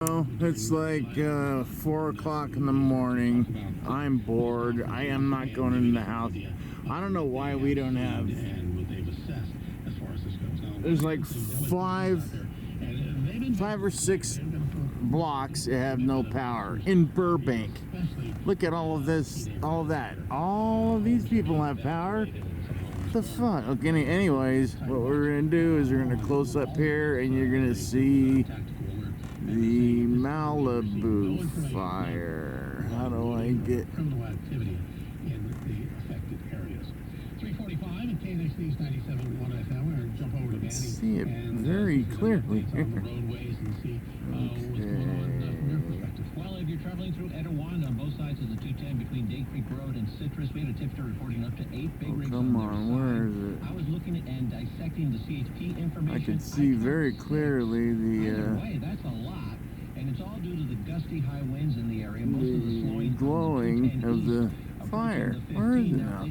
Well, it's like 4 o'clock in the morning. I'm bored. I am not going in the house. I don't know why we don't have. There's like five or six blocks that have no power in Burbank. Look at all of this, all of that. All of these people have power. What the fuck? Okay, anyways, what we're gonna do is we're gonna close up here, and you're gonna see the Malibu fire. How do I get criminal activity in the affected areas? 345 at KNX News 97.1 FM. We're going to jump over to Manny. See it very clearly. On the roadways and see what's going on from your perspective. Well, if you're traveling through Etowah on both sides of the 210 between Day Creek Road and Citrus, we had a tipster reporting up to 8 big rigs come on on, their where side. is it? I was looking at and dissecting the CHP information. I can see very clearly Either way, that's a lot, and it's all due to the gusty high winds in the area. Most of the slowing glowing of the fire. Where is it now?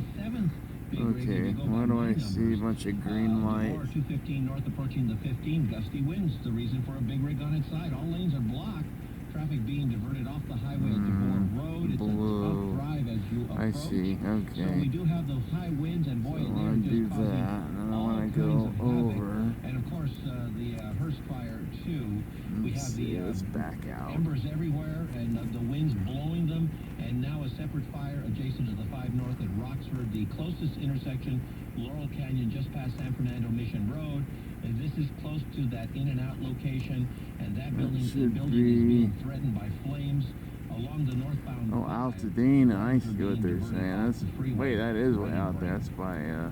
Okay, why do I see a bunch of green lights? 215 north approaching the 15, gusty winds. The reason for a big rig on its side. All lanes are blocked. Traffic being diverted off the highway at DeBoer Road. It's a tough drive as you approach. I see, okay. So we do have those high winds, and boy, I want to do that, and I want to go over. And of course, the Hearst fire too. We have the let's back out. embers everywhere, and the winds blowing them. And now a separate fire adjacent to the 5 North at Roxford, the closest intersection, Laurel Canyon, just past San Fernando Mission Road. And this is close to that in-and-out location, and that building is being threatened by flames along the northbound. Oh, Altadena, I see what they're saying. That's wait, that is way out there. That's by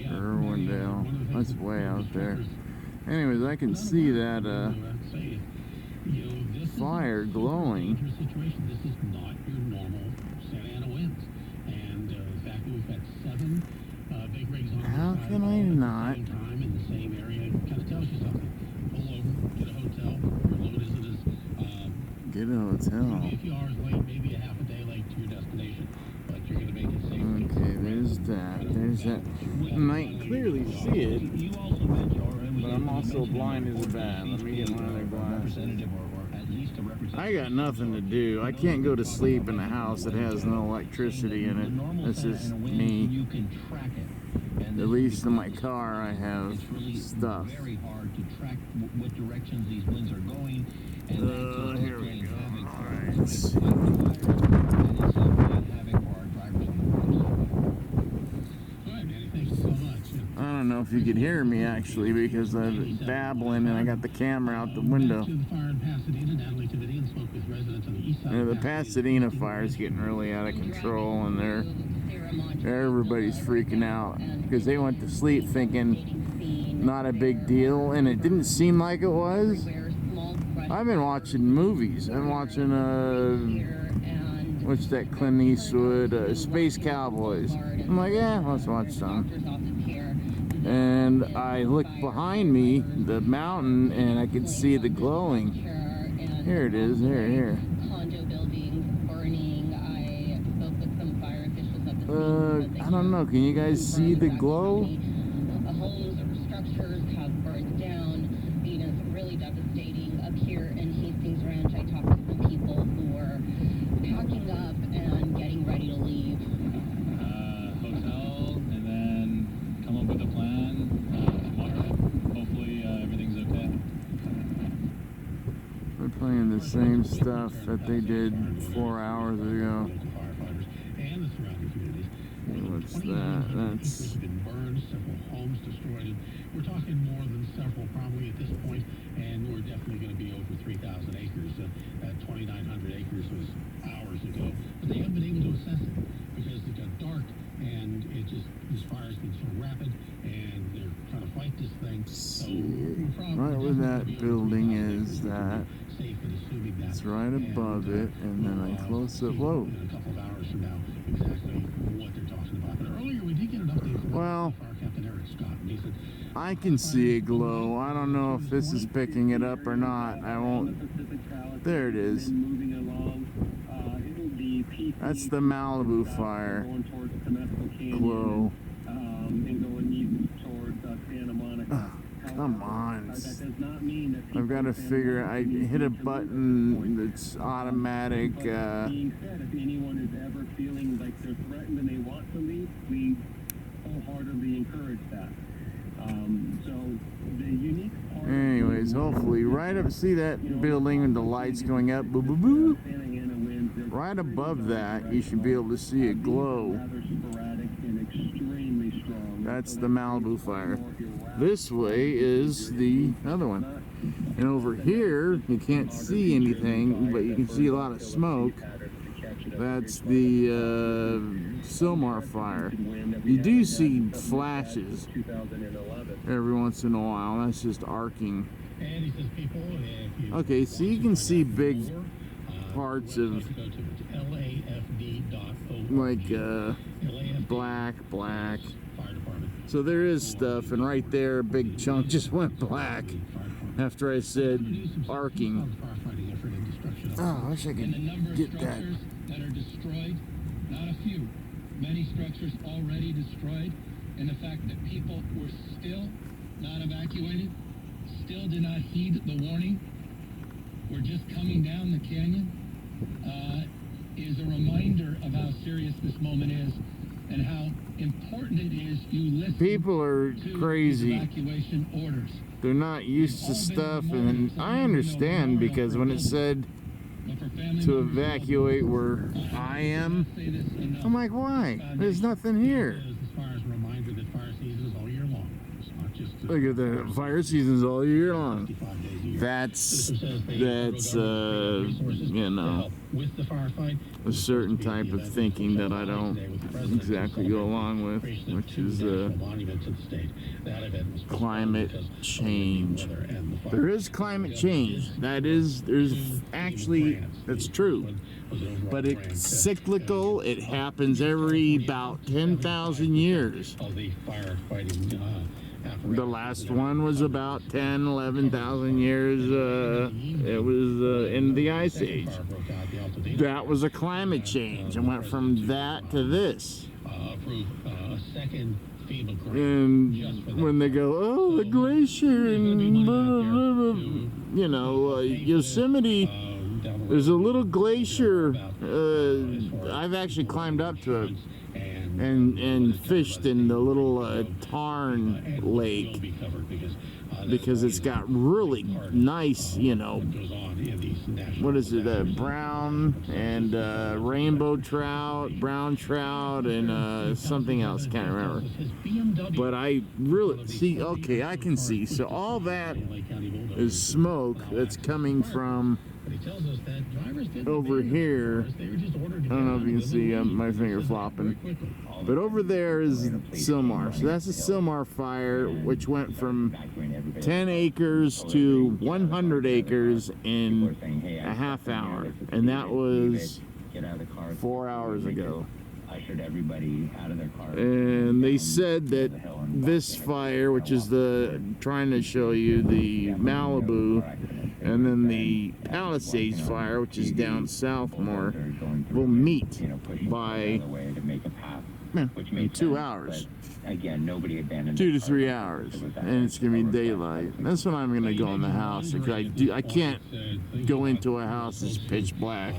Irwindale. That's way out there. Anyways, I can see that fire glowing. This is not your normal Santa Ana winds, and the fact that we've had 7 big rigs on. How can I not? Time in the same area kind of tells you something. Pull over, get a hotel. Your load isn't as get a hotel. maybe a few hours late, maybe a half a day late to your destination, but you're going to make it safely. Okay, there's that. There's that. And I can clearly see it, You also mentioned, but I'm also blind as a bat. Let me get my other glasses. or at least a representative. I got nothing to do. I can't go to sleep in a house that has no electricity in it. This is me. You can track it. At least in my car, I have It's really stuff. very hard to track what directions these winds are going. And Here we go. All right. And it's creating havoc for our drivers on the roads. All right, Manny, thank you so much. I don't know if you could hear me actually because I'm babbling and I got the camera out the window. Back to the fire in Pasadena. Natalie Tavidian spoke with residents on the east side. You know, the Pasadena fire is getting really out of control, and everybody's freaking out because they went to sleep thinking not a big deal, and it didn't seem like it was. I've been watching movies. I'm watching what's that Clint Eastwood, Space Cowboys. I'm like, yeah, let's watch some. And I looked behind me, the mountain, and I could see the glowing. Here it is, here. I don't know, can you guys see the glow? Homes or structures have burned down. It's really devastating. Up here in Hastings Ranch, I talked to some people who were packing up and getting ready to leave. Hotel, and then come up with a plan tomorrow. Hopefully everything's okay. They're playing the same stuff that they did 4 hours ago. And the surrounding communities. What's that? That's Have been burned, several homes destroyed. We're talking more than several probably at this point, and we're definitely going to be over 3,000 acres. That 2,900 acres was hours ago, but they haven't been able to assess it because it got dark and this fire's been so rapid, and they're trying to fight this thing. So right where that building is, that safe in assuming that it's right above it, and then I close it. Whoa. in a couple of hours from now exactly what they're talking about. But earlier we did get an update from Well, Fire Captain Eric Scott, and he said I can see a glow. I don't know if this is picking it up or not. I won't. There it is. That's the Malibu fire glow. Come on. That does not mean that I've got to figure. I hit a button that's automatic. being said, if anyone is ever feeling like they're threatened and they want to leave, we wholeheartedly encourage that. So the unique part. Anyways, hopefully, right up. See that building and the lights going up. Boo boo boo. Santa Ana winds is Right above that, you should be able to see it glow. rather sporadic and extremely strong. That's the Malibu fire. This way is the other one. And over here, you can't see anything, but you can see a lot of smoke. That's the Silmar fire. You do see flashes 2011. every once in a while. That's just arcing. And he says, people, if you Okay, so you can see big parts of go to LAFD.org. like LAFD black. Fire Department. So there is stuff, and right there, a big chunk just went black after I said arcing. Firefighting effort and destruction of Oh, I wish I And the number could of get that. structures that are destroyed, not a few. Many structures already destroyed, and the fact that people were still not evacuated, still did not heed the warning, were just coming down the canyon, is a reminder of how serious this moment is and how important it is you listen People are to crazy. evacuation orders. They're not used to stuff, and I understand because when it said But for family to members, evacuate where I am, say this enough. I'm like, why? There's nothing here. As far as a reminder that fire season is all year long. It's not just Look at the fire season's all year long. 65 days a year. That's Says they that's federal government resources you to know, help with the firefight. a certain type of thinking that I don't exactly go along with, which is That event was climate because of the change. weather and the fire. There is climate change. There's actually, that's true. But it's cyclical. It happens every about 10,000 years. Of the firefighting The last one was about 10, 11,000 years. It was in the Ice Age. That was a climate change and went from that to this. Approve a second FEMA grant. And when they go, oh, the glacier and blah, blah, blah, blah, you know, Yosemite, there's a little glacier. I've actually climbed up to it and fished in the little Tarn Lake because it's got really nice, you know, what is it, brown and rainbow trout, brown trout, and something else, can't remember. But I really see, okay, I can see. So all that is smoke that's coming from over here. I don't know if you can see my finger flopping. But over there is Silmar. So that's a Silmar fire, which went from 10 acres to 100 acres in a half hour. And that was 4 hours ago. Ushered everybody out of their car. And they said that this fire, which is the, trying to show you the Malibu, and then the Palisades fire, which is down south more, will meet by in 2 hours. Again, nobody abandoned 2 to 3 hours, and it's gonna be daylight. That's when I'm gonna go in the house because I can't go into a house that's pitch black.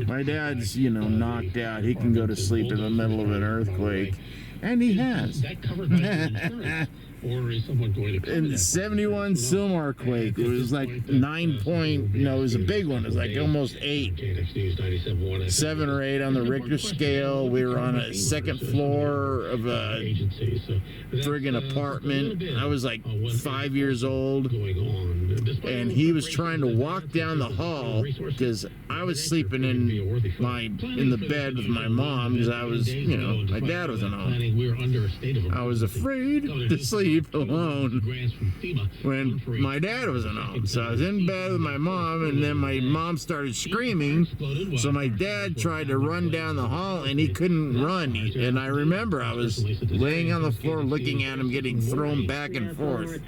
My dad's, you know, knocked out. He can go to sleep in the middle of an earthquake, and he has. That covered by insurance, or is someone going to cover In that? 71 Silmar quake, it was like 9 point, no, it was a big one. It was like almost 8. KNX News 97.1 7 or 8 on the Richter scale. We were on a second floor of a agency, so friggin' apartment. I was like 5 years old, going on. and he was trying to walk down the hall because I was sleeping in the bed with my mom because I was, you know, my dad wasn't home. We're under a state of I was afraid to sleep alone grants from FEMA when my dad wasn't home. So I was in bed with my mom, and then my mom started screaming. So my dad tried to run down the hall, and he couldn't run. And I remember I was laying on the floor looking at him getting thrown back and forth.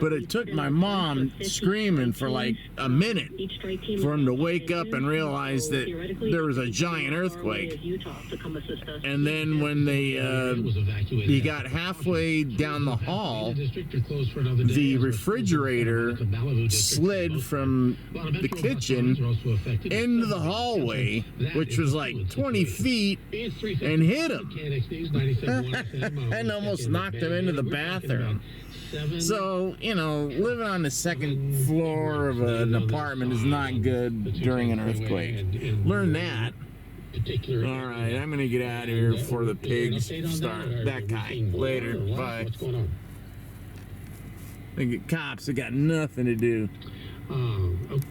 But it took my mom screaming for like a minute for him to wake up and realize that there was a giant earthquake. And then when he got halfway down the hall, District are closed for another day the as refrigerator the Malibu district slid closed. from A lot of the Metro bus kitchen lines are also affected. into the hallway, That which is was a like fluid 20 situation. feet, It's 3:50. and hit him. KNX News 97.1 FM, And almost second knocked him Bay. into the We're talking bathroom. about 7 So, you know, living on the second floor of an apartment is not good during an earthquake. Learn that. particular. All right, I'm gonna get out of here before the pigs start. That guy. Later. Bye. What's going on? The cops have got nothing to do. Okay.